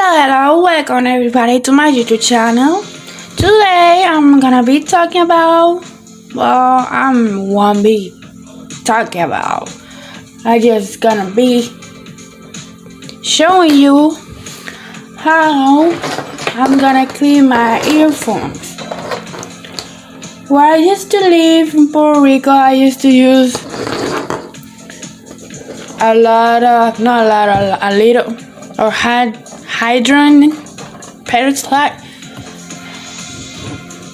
Hello, welcome everybody to my YouTube channel. Today I'm gonna be talking about, I just gonna be showing you how I'm gonna clean my earphones. Where I used to live in Puerto Rico, I used to use a little or hydrant peroxide.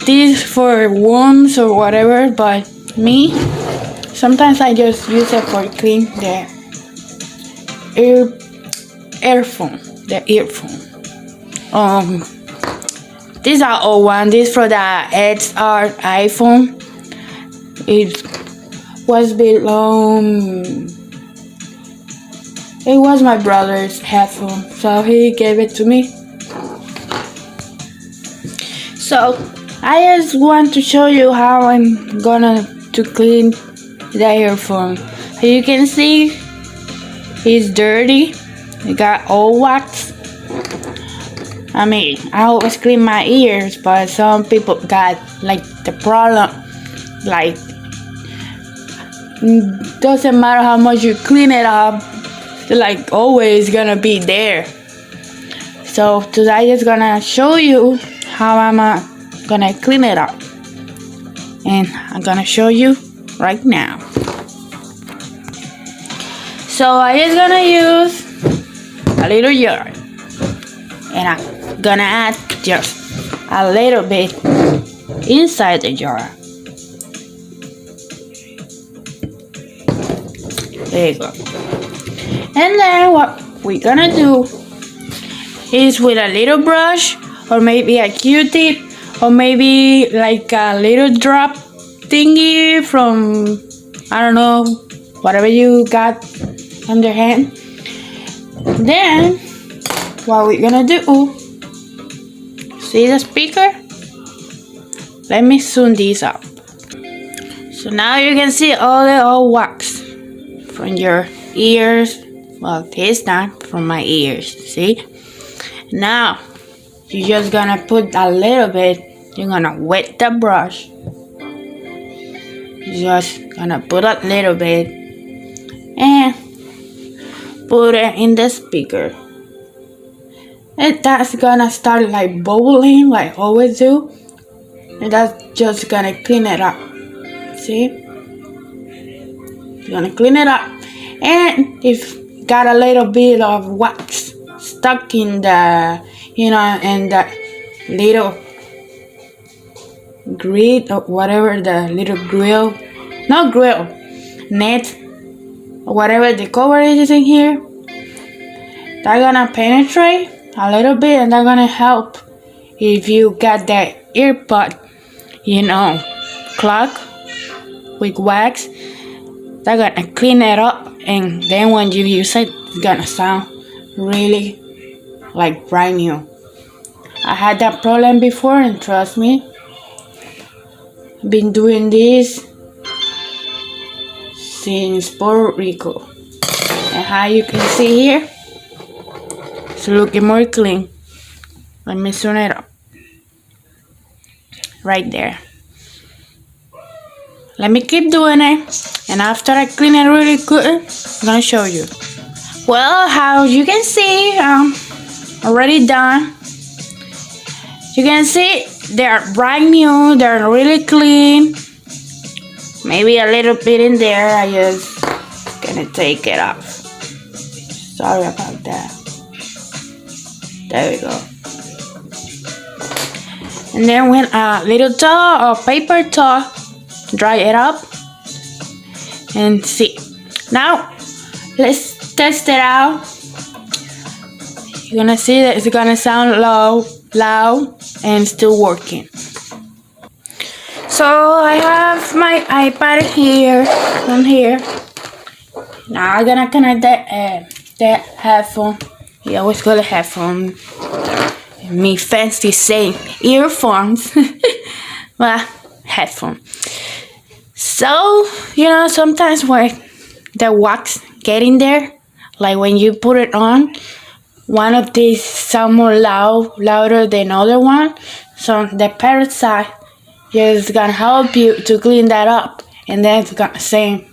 These for worms or whatever, but me, sometimes I just use it for clean the earphone. These are old ones. These for the XR iPhone. It was my brother's headphone, so he gave it to me. So I just want to show you how I'm gonna clean the earphone. As you can see, it's dirty. It got old wax. I mean, I always clean my ears, but some people got like the problem, like doesn't matter how much you clean it up, like always gonna be there. So today I'm just gonna show you how I'm gonna clean it up, and I'm gonna show you right now. So I just gonna use a little jar, and I'm gonna add just a little bit inside the jar. There you go. And then what we're gonna do is with a little brush, or maybe a Q-tip, or maybe like a little drop thingy from, I don't know, whatever you got on your hand. Then what we're gonna do, see the speaker? Let me zoom this up. So now you can see all the old wax from your ears. Well, this time from my ears, see? Now you're just gonna put a little bit, you're gonna wet the brush. You're just gonna put a little bit and put it in the speaker. And that's gonna start like bubbling like always do. And that's just gonna clean it up. See? You're gonna clean it up. And if got a little bit of wax stuck in the, in the little grid or whatever, the little net, or whatever the cover is in here, they're gonna penetrate a little bit, and they're gonna help if you got the earpod, clog with wax. They're gonna clean it up, and then when you use it, it's gonna sound really like brand new. I had that problem before, and trust me, I've been doing this since Puerto Rico. And how you can see here, it's looking more clean. Let me zoom it up. Right there. Let me keep doing it, and after I clean it really good, I'm gonna show you. Well, how you can see, already done. You can see they're brand new, they're really clean. Maybe a little bit in there, I just gonna take it off. Sorry about that. There we go. And then with a little towel or paper towel, dry it up and see. Now let's test it out. You're gonna see that it's gonna sound loud and still working. So I have my iPad here on here. Now I'm gonna connect the headphone. You always call it headphone. Me fancy saying earphones. Well, headphone. So, sometimes when the wax get in there, like when you put it on, one of these sound more louder than other one. So the PEROXIDE is gonna help you to clean that up, and then it's gonna sound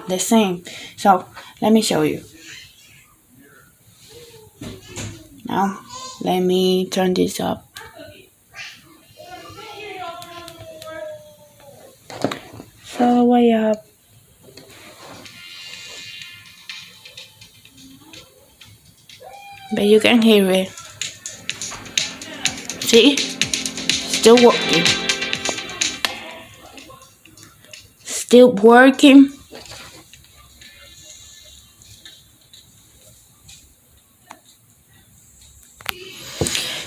the same. So let me show you. Now let me turn this up. So way up. But you can hear it. See? Still working. Still working.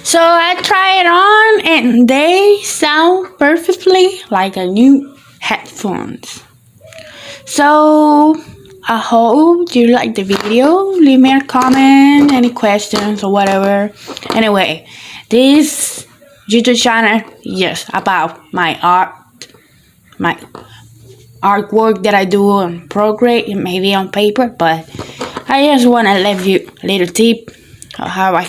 So I tried it on and they sound perfectly like a new headphones. So I hope you liked the video. Leave me a comment, any questions or whatever. Anyway, this YouTube channel is just about my artwork that I do on Procreate and maybe on paper, but I just want to leave you a little tip of how I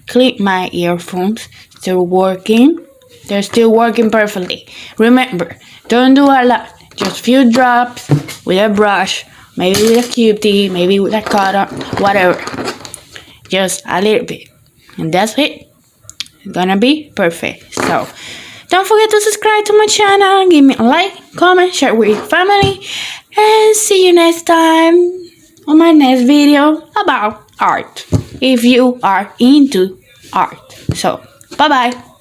clean my earphones. Still working. They're still working perfectly. Remember, don't do a lot. Just few drops with a brush, maybe with a Q-tip, maybe with a cutter, whatever. Just a little bit. And that's it. It's gonna be perfect. So, don't forget to subscribe to my channel. Give me a like, comment, share with your family. And see you next time on my next video about art. If you are into art. So, bye-bye.